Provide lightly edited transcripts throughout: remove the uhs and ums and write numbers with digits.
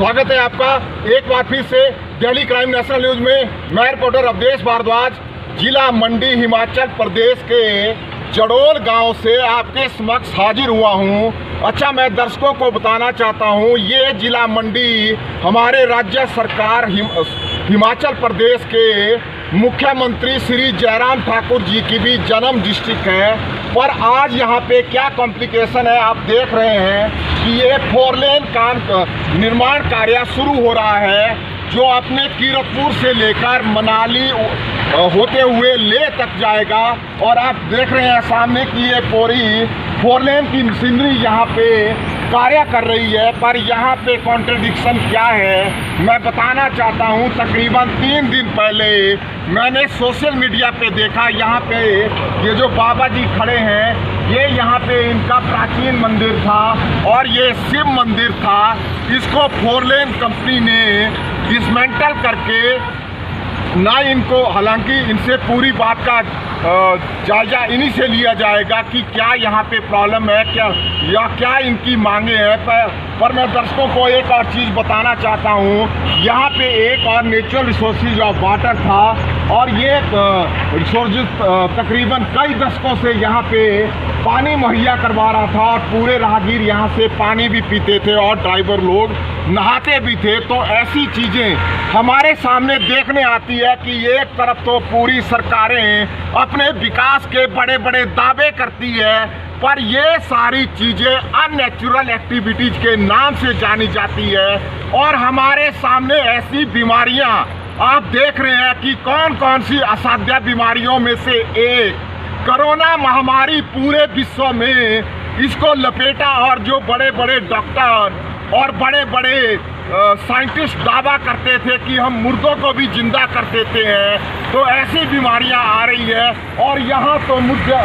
स्वागत है आपका एक बार फिर से दिल्ली क्राइम नेशनल न्यूज में। मैं रिपोर्टर अवधेश भारद्वाज जिला मंडी हिमाचल प्रदेश के जड़ोल गांव से आपके समक्ष हाजिर हुआ हूं। अच्छा, मैं दर्शकों को बताना चाहता हूं, ये जिला मंडी हमारे राज्य सरकार हिमाचल प्रदेश के मुख्यमंत्री श्री जयराम ठाकुर जी की भी जन्म डिस्ट्रिक्ट है। पर आज यहाँ पे क्या कॉम्प्लिकेशन है, आप देख रहे हैं कि ये 4 लेन का निर्माण कार्य शुरू हो रहा है, जो अपने कीरतपुर से लेकर मनाली होते हुए ले तक जाएगा। और आप देख रहे हैं सामने की ये पूरी 4 लेन की मशीनरी यहाँ पे कार्य कर रही है। पर यहाँ पे कॉन्ट्रडिक्शन क्या है मैं बताना चाहता हूँ। तकरीबन 3 दिन पहले मैंने सोशल मीडिया पे देखा, यहाँ पे ये जो बाबा जी खड़े हैं, ये यहाँ पे इनका प्राचीन मंदिर था और ये शिव मंदिर था। इसको 4 लेन कंपनी ने डिसमेंटल करके ना इनको, हालांकि इनसे पूरी बात का जायजा इन्हीं से लिया जाएगा कि क्या यहाँ पे प्रॉब्लम है क्या इनकी मांगे हैं। पर मैं दर्शकों को एक और चीज़ बताना चाहता हूँ, यहाँ पे एक और नेचुरल रिसोर्सेज ऑफ वाटर था और ये रिसोर्सेज तकरीबन कई दशकों से यहाँ पे पानी मुहैया करवा रहा था और पूरे राहगीर यहाँ से पानी भी पीते थे और ड्राइवर लोग नहाते भी थे। तो ऐसी चीज़ें हमारे सामने देखने आती है कि एक तरफ तो पूरी सरकारें अपने विकास के बड़े बड़े दावे करती है, पर ये सारी चीज़ें अननेचुरल एक्टिविटीज़ के नाम से जानी जाती है। और हमारे सामने ऐसी बीमारियां आप देख रहे हैं कि कौन कौन सी असाध्य बीमारियों में से एक कोरोना महामारी पूरे विश्व में इसको लपेटा। और जो बड़े बड़े डॉक्टर और बड़े बड़े साइंटिस्ट दावा करते थे कि हम मुर्दों को भी जिंदा कर देते हैं, तो ऐसी बीमारियां आ रही है। और यहाँ तो मुद्दा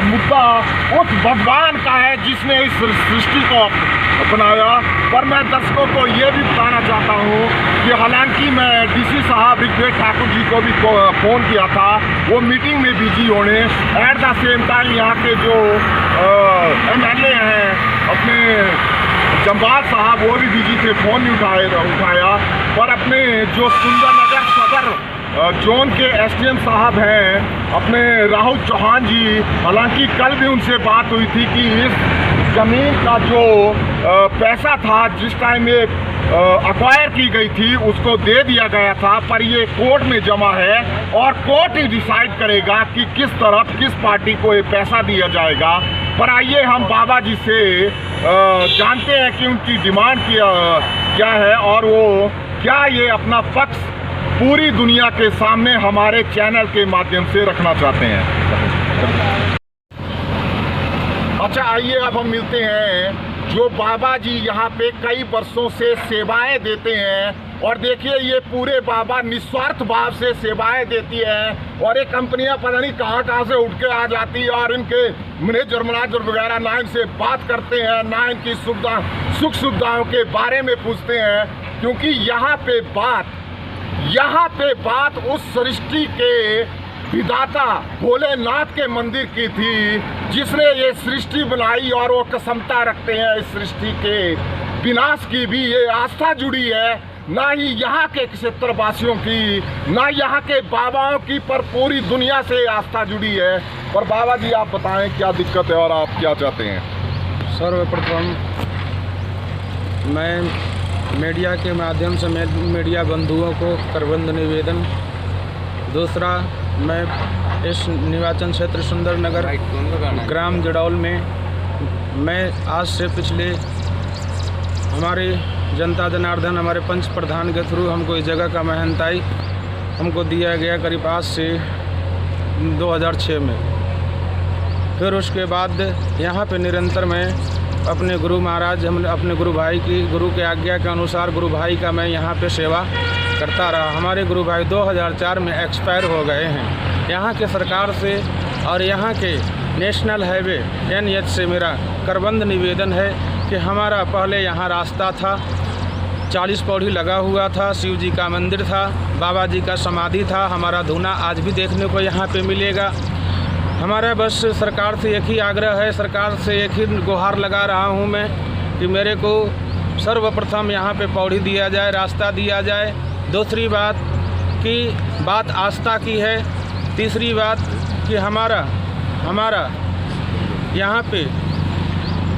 उस भगवान का है जिसने इस सृष्टि को अपनाया। पर मैं दर्शकों को ये भी बताना चाहता हूँ कि हालांकि मैं डीसी साहब ऋग्वेद ठाकुर जी को भी फ़ोन किया था, वो मीटिंग में बिजी होने। एट द सेम टाइम यहाँ के जो MLA हैं अपने जम्बाल साहब, वो भी बिजी थे, फ़ोन नहीं उठाया। पर अपने जो सुंदरनगर सदर जोन के SDM साहब हैं अपने राहुल चौहान जी, हालांकि कल भी उनसे बात हुई थी कि इस ज़मीन का जो पैसा था जिस टाइम ये अक्वायर की गई थी उसको दे दिया गया था, पर ये कोर्ट में जमा है और कोर्ट ही डिसाइड करेगा कि किस तरफ किस पार्टी को ये पैसा दिया जाएगा। पर आइए हम बाबा जी से जानते हैं कि उनकी डिमांड क्या है और वो क्या ये अपना पक्ष पूरी दुनिया के सामने हमारे चैनल के माध्यम से रखना चाहते हैं। अच्छा, आइए अब हम मिलते हैं जो बाबा जी यहाँ पे कई वर्षों से सेवाएं देते हैं। और देखिए ये पूरे बाबा निस्वार्थ भाव से सेवाएं देती हैं और ये कंपनियां पता नहीं कहाँ से उठ के आ जाती है और इनके मैनेजर वगैरह ना इनसे बात करते हैं, ना इनकी सुख सुविधाओं के बारे में पूछते हैं। क्योंकि यहाँ पे बात उस सृष्टि के विधाता भोलेनाथ के मंदिर की थी जिसने ये सृष्टि बनाई, और वो क्षमता रखते हैं इस सृष्टि के विनाश की भी। ये आस्था जुड़ी है ना ही यहाँ के क्षेत्रवासियों की, ना यहाँ के बाबाओं की, पर पूरी दुनिया से आस्था जुड़ी है। पर बाबा जी आप बताएं क्या दिक्कत है और आप क्या चाहते हैं? सर्वप्रथम मैं मीडिया के माध्यम से मीडिया बंधुओं को करबंद निवेदन। दूसरा, मैं इस निर्वाचन क्षेत्र सुंदरनगर ग्राम जड़ौल में मैं आज से पिछले हमारे जनता जनार्दन हमारे पंच प्रधान के थ्रू हमको इस जगह का महंताई हमको दिया गया करीब आज से 2006 में। फिर उसके बाद यहाँ पे निरंतर मैं अपने गुरु महाराज अपने गुरु के आज्ञा के अनुसार गुरु भाई का मैं यहाँ पे सेवा करता रहा। हमारे गुरु भाई 2004 में एक्सपायर हो गए हैं। यहाँ के सरकार से और यहाँ के नेशनल हाईवे NH से मेरा करबंद निवेदन है कि हमारा पहले यहाँ रास्ता था, 40 पौड़ी लगा हुआ था, शिव जी का मंदिर था, बाबा जी का समाधि था। हमारा धूना आज भी देखने को यहाँ पे मिलेगा। हमारा बस सरकार से एक ही आग्रह है, सरकार से एक ही गुहार लगा रहा हूँ मैं कि मेरे को सर्वप्रथम यहाँ पे पौड़ी दिया जाए, रास्ता दिया जाए। दूसरी बात की बात आस्था की है। तीसरी बात कि हमारा यहाँ पे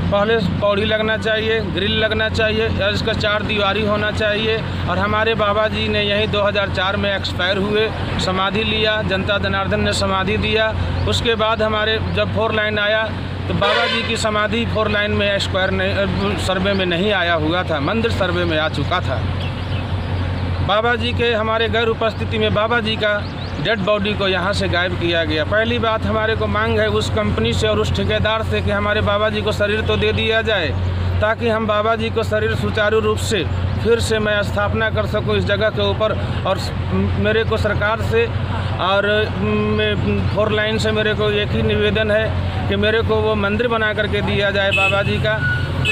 पहले पौड़ी लगना चाहिए, ग्रिल लगना चाहिए और इसका 4 दीवारी होना चाहिए। और हमारे बाबा जी ने यहीं 2004 में एक्सपायर हुए, समाधि लिया, जनता जनार्दन ने समाधि दिया। उसके बाद हमारे जब 4 लाइन आया तो बाबा जी की समाधि 4 लाइन में सर्वे में नहीं आया हुआ था, मंदिर सर्वे में आ चुका था। बाबा जी के हमारे गैर उपस्थिति में बाबा जी का डेड बॉडी को यहाँ से गायब किया गया। पहली बात हमारे को मांग है उस कंपनी से और उस ठेकेदार से कि हमारे बाबा जी को शरीर तो दे दिया जाए, ताकि हम बाबा जी को शरीर सुचारू रूप से फिर से मैं स्थापना कर सकूं इस जगह के ऊपर। और मेरे को सरकार से और 4 लाइन से मेरे को एक ही निवेदन है कि मेरे को वो मंदिर बना करके दिया जाए बाबा जी का,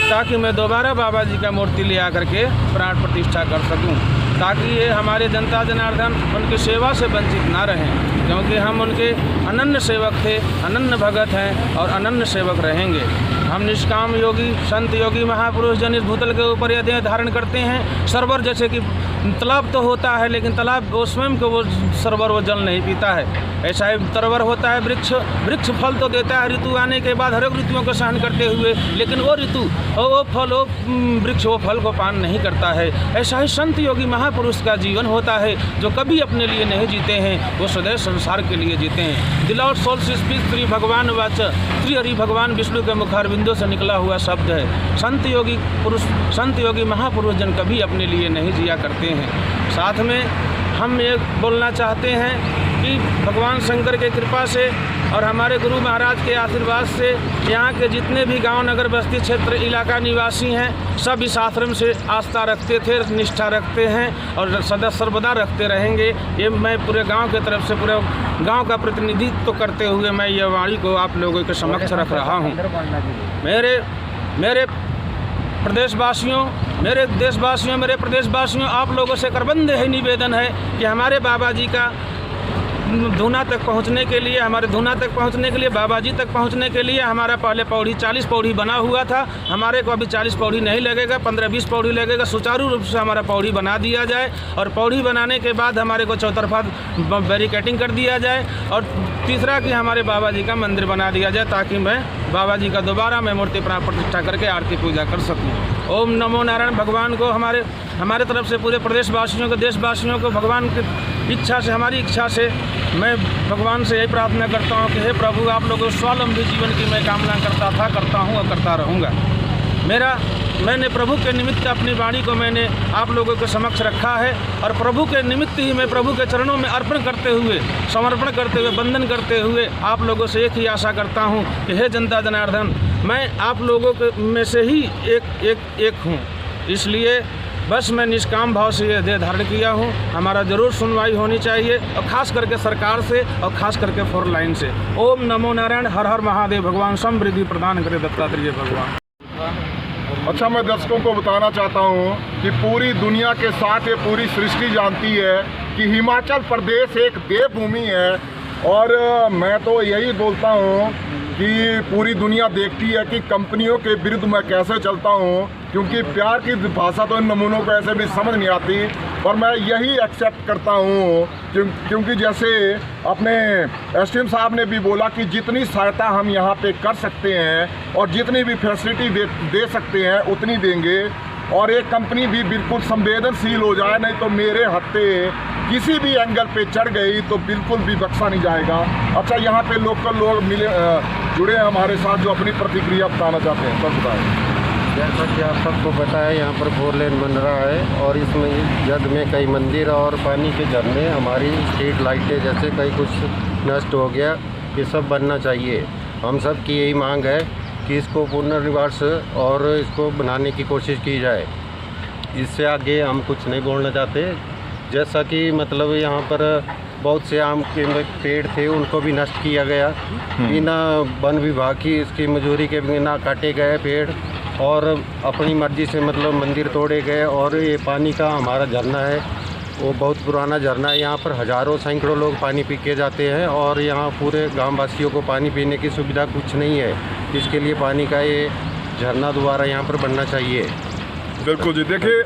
ताकि मैं दोबारा बाबा जी का मूर्ति ले आकर के प्राण प्रतिष्ठा कर सकूं, ताकि ये हमारे जनता जनार्दन उनकी सेवा से वंचित ना रहें, क्योंकि हम उनके अनन्य सेवक थे, अनन्य भगत हैं और अनन्य सेवक रहेंगे। हम निष्काम योगी, संत योगी महापुरुष जन इस भूतल के ऊपर यह देह धारण करते हैं। सरोवर जैसे कि तालाब तो होता है, लेकिन तालाब वो स्वयं को वो सरोवर वो जल नहीं पीता है, ऐसा ही सरोवर होता है। वृक्ष फल तो देता है ऋतु आने के बाद, हर एक ऋतुओं को सहन करते हुए, लेकिन वो ऋतु वो फल वो वृक्ष वो फल को पान नहीं करता है। ऐसा ही संत योगी महापुरुष का जीवन होता है, जो कभी अपने लिए नहीं जीते हैं, वो सदैव संसार के लिए जीते हैं। दिल और सोल से स्पीक श्री भगवान वाच, श्री हरि भगवान विष्णु के मुखारविंदों से निकला हुआ शब्द है। संत योगी महापुरुष जन कभी अपने लिए नहीं जिया करते हैं। साथ में हम ये बोलना चाहते हैं कि भगवान शंकर के कृपा से और हमारे गुरु महाराज के आशीर्वाद से यहाँ के जितने भी गांव, नगर, बस्ती क्षेत्र, इलाका निवासी हैं, सब इस आश्रम से आस्था रखते थे, निष्ठा रखते हैं और सदा सर्वदा रखते रहेंगे। ये मैं पूरे गांव की तरफ से पूरे गांव का प्रतिनिधित्व करते हुए मैं ये वाणी को आप लोगों के समक्ष रख रहा हूँ। मेरे प्रदेशवासियों, मेरे देशवासियों, मेरे प्रदेशवासियों, आप लोगों से करबंद है निवेदन है कि हमारे बाबा जी का धूना तक पहुंचने के लिए, हमारे धूना तक पहुंचने के लिए, बाबा जी तक पहुंचने के लिए हमारा पहले पौड़ी 40 पौड़ी बना हुआ था। हमारे को अभी 40 पौड़ी नहीं लगेगा, 15-20 पौड़ी लगेगा। सुचारू रूप से हमारा पौड़ी बना दिया जाए और पौड़ी बनाने के बाद हमारे को चौतरफा बैरिकेटिंग कर दिया जाए। और तीसरा कि हमारे बाबा जी का मंदिर बना दिया जाए, ताकि मैं बाबा जी का दोबारा मैं मूर्ति प्राण प्रतिष्ठा करके आरती पूजा कर सकूँ। ओम नमो नारायण। भगवान को हमारे तरफ से पूरे प्रदेशवासियों को, देशवासियों को भगवान की इच्छा से, हमारी इच्छा से मैं भगवान से यही प्रार्थना करता हूँ कि हे प्रभु, आप लोगों स्वावलंबी जीवन की मैं कामना करता था, करता हूँ और करता रहूँगा। मैंने प्रभु के निमित्त अपनी वाणी को मैंने आप लोगों के समक्ष रखा है और प्रभु के निमित्त ही मैं प्रभु के चरणों में अर्पण करते हुए, समर्पण करते हुए, वंदन करते हुए आप लोगों से एक ही आशा करता हूँ कि हे जनता जनार्दन, मैं आप लोगों के में से ही एक हूँ। इसलिए बस मैं निष्काम भाव से ये देह धारण किया हूँ। हमारा जरूर सुनवाई होनी चाहिए और ख़ास करके सरकार से और ख़ास करके 4 लाइन से। ओम नमो नारायण। हर हर महादेव। भगवान समृद्धि प्रदान करे दत्तात्रेय भगवान। अच्छा, मैं दर्शकों को बताना चाहता हूँ कि पूरी दुनिया के साथ ये पूरी सृष्टि जानती है कि हिमाचल प्रदेश एक देवभूमि है। और मैं तो यही बोलता हूँ कि पूरी दुनिया देखती है कि कंपनियों के विरुद्ध मैं कैसे चलता हूँ, क्योंकि प्यार की भाषा तो इन नमूनों को ऐसे भी समझ नहीं आती। पर मैं यही एक्सेप्ट करता हूँ क्योंकि जैसे अपने एसडीएम साहब ने भी बोला कि जितनी सहायता हम यहाँ पे कर सकते हैं और जितनी भी फैसिलिटी दे सकते हैं उतनी देंगे। और एक कंपनी भी बिल्कुल संवेदनशील हो जाए, नहीं तो मेरे हत्थे किसी भी एंगल पे चढ़ गई तो बिल्कुल भी बख्शा नहीं जाएगा। अच्छा, यहाँ पे लोकल लोग जुड़े हैं हमारे साथ जो अपनी प्रतिक्रिया बताना चाहते हैं, सब बताएं। जैसा कि आप सबको पता है, यहाँ पर 4 लेन बन रहा है और इसमें जग में कई मंदिर और पानी के झरने, हमारी स्ट्रीट लाइटें जैसे कई कुछ नष्ट हो गया, ये सब बनना चाहिए। हम सब की यही मांग है कि इसको पुनर्निवास और इसको बनाने की कोशिश की जाए। इससे आगे हम कुछ नहीं बोलना चाहते। जैसा कि मतलब यहाँ पर बहुत से आम के पेड़ थे, उनको भी नष्ट किया गया बिना वन विभाग की इसकी मंजूरी के बिना काटे गए पेड़ और अपनी मर्जी से मतलब मंदिर तोड़े गए। और ये पानी का हमारा झरना है, वो बहुत पुराना झरना है। यहाँ पर हज़ारों सैकड़ों लोग पानी पी के जाते हैं और यहाँ पूरे गाँव वासियों को पानी पीने की सुविधा कुछ नहीं है। इसके लिए पानी का ये झरना दोबारा यहाँ पर बनना चाहिए। बिल्कुल जी। देखिए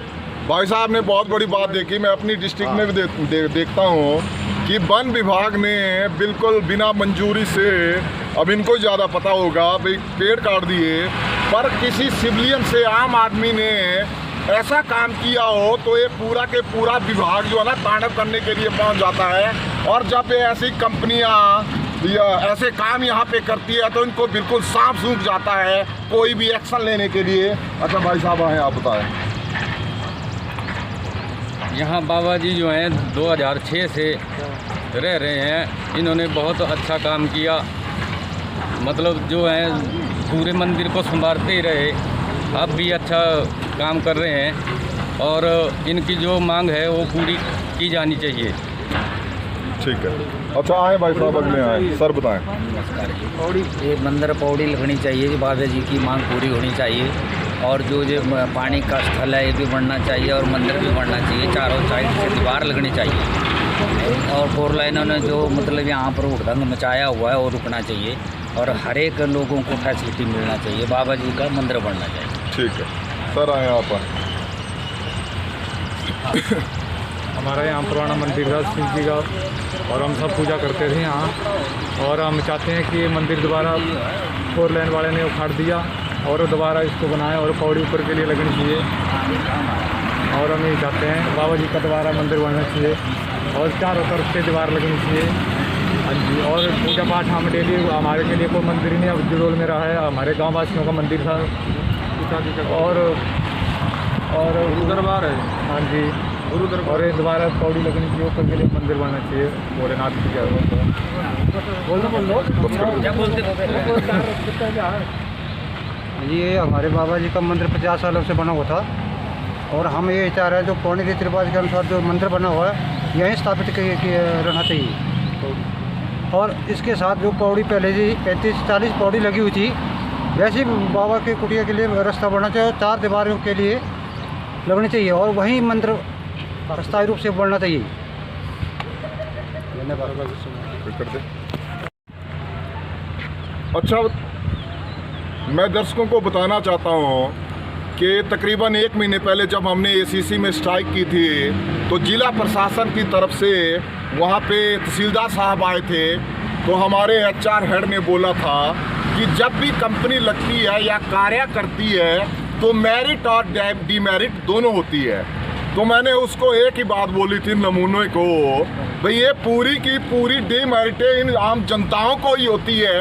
भाई साहब ने बहुत बड़ी बात देखी। मैं अपनी डिस्ट्रिक्ट में भी देखता हूँ कि वन विभाग ने बिल्कुल बिना मंजूरी से, अब इनको ज़्यादा पता होगा भाई, पेड़ काट दिए, पर किसी सिविलियन से, आम आदमी ने ऐसा काम किया हो तो ये पूरा के पूरा विभाग जो है ना तांडव करने के लिए पहुंच जाता है। और जब ये ऐसी कंपनियां ऐसे काम यहाँ पे करती है तो इनको बिल्कुल सांप सूख जाता है कोई भी एक्शन लेने के लिए। अच्छा भाई साहब आए, आप बताएं। यहाँ बाबा जी जो हैं 2006 से रह रहे हैं, इन्होंने बहुत अच्छा काम किया। मतलब जो है पूरे मंदिर को संभालते ही रहे, अब भी अच्छा काम कर रहे हैं और इनकी जो मांग है वो पूरी की जानी चाहिए। ठीक है। अच्छा आए भाई साहब, अगले आए, सर बताएं। नमस्कार जी। पौड़ी, ये मंदिर पौड़ी लगनी चाहिए जी, बाबा जी की मांग पूरी होनी चाहिए। और जो पानी का स्थल है ये भी बढ़ना चाहिए और मंदिर भी बढ़ना चाहिए। चारों साइड से दीवार लगनी चाहिए और 4 लाइनों ने जो मतलब यहाँ पर हुड़दंग मचाया हुआ है वो रुकना चाहिए और हर एक लोगों को फैसिलिटी मिलना चाहिए। बाबा जी का मंदिर बढ़ना चाहिए। ठीक है सर, आए आप। हमारा यहाँ पुराना मंदिर था शिव जी का और हम सब पूजा करते थे यहाँ, और हम चाहते हैं कि ये मंदिर दोबारा 4 लाइन वाले ने उखाड़ दिया और दोबारा इसको बनाया और पौड़ी ऊपर के लिए लगनी चाहिए। और हम ये चाहते हैं बाबा जी का दोबारा मंदिर बनना चाहिए और चारों तरफ से दीवार लगनी चाहिए। हाँ जी। और पूजा पाठ हम डेली, हमारे के लिए कोई मंदिर ही नहीं अब जड़ोल में रहा है, हमारे गाँव वासियों का मंदिर था और गुरु दरबार है। हाँ जी, गुरु दरबार। और दोबारा पौड़ी लगनी चाहिए, ऊपर के लिए मंदिर बनना चाहिए भोलेनाथ की। क्या ये हमारे बाबा जी का मंदिर 50 सालों से बना हुआ था और हम ये चाह रहे हैं जो पौड़ी रीति रिवाज के अनुसार जो मंदिर बना हुआ है यहीं स्थापित रहना चाहिए। और इसके साथ जो पौड़ी पहले जी 35-40 पौड़ी लगी हुई थी, वैसे ही बाबा के कुटिया के लिए रास्ता बनना चाहिए और 4 दीवारों के लिए लगनी चाहिए और वहीं मंदिर अस्थायी रूप से बढ़ना चाहिए। अच्छा, मैं दर्शकों को बताना चाहता हूँ कि तकरीबन 1 महीने पहले जब हमने एसीसी में स्ट्राइक की थी तो जिला प्रशासन की तरफ से वहाँ पे तहसीलदार साहब आए थे, तो हमारे HR हेड ने बोला था कि जब भी कंपनी लगती है या कार्य करती है तो मेरिट और डीमेरिट दोनों होती है। तो मैंने उसको एक ही बात बोली थी नमूने को, भाई ये पूरी की पूरी डीमेरिटें इन आम जनताओं को ही होती है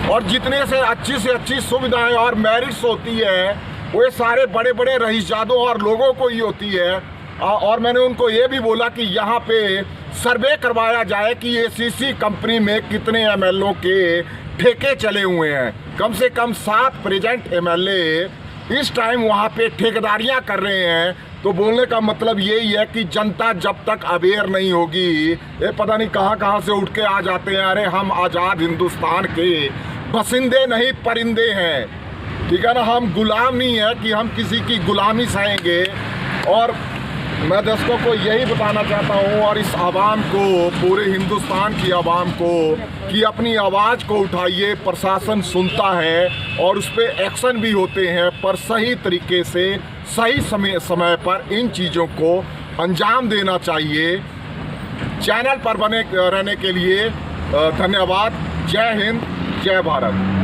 और जितने से अच्छी सुविधाएं और मेरिट्स होती है वो सारे बड़े बड़े रईसजादों और लोगों को ही होती है। और मैंने उनको ये भी बोला कि यहाँ पे सर्वे करवाया जाए कि एसीसी कंपनी में कितने MLO के ठेके चले हुए हैं। कम से कम 7 प्रेजेंट MLA इस टाइम वहाँ पे ठेकेदारियाँ कर रहे हैं। तो बोलने का मतलब यही है कि जनता जब तक अवेयर नहीं होगी, ये पता नहीं कहाँ से उठ के आ जाते हैं, अरे हम आज़ाद हिंदुस्तान के बसिंदे नहीं परिंदे हैं, ठीक है ना, हम गुलाम नहीं है कि हम किसी की गुलामी सहेंगे। और मैं दर्शकों को यही बताना चाहता हूँ और इस आवाम को, पूरे हिंदुस्तान की आवाम को, कि अपनी आवाज़ को उठाइए। प्रशासन सुनता है और उस पर एक्शन भी होते हैं, पर सही तरीके से सही समय पर इन चीज़ों को अंजाम देना चाहिए। चैनल पर बने रहने के लिए धन्यवाद। जय हिंद, जय भारत।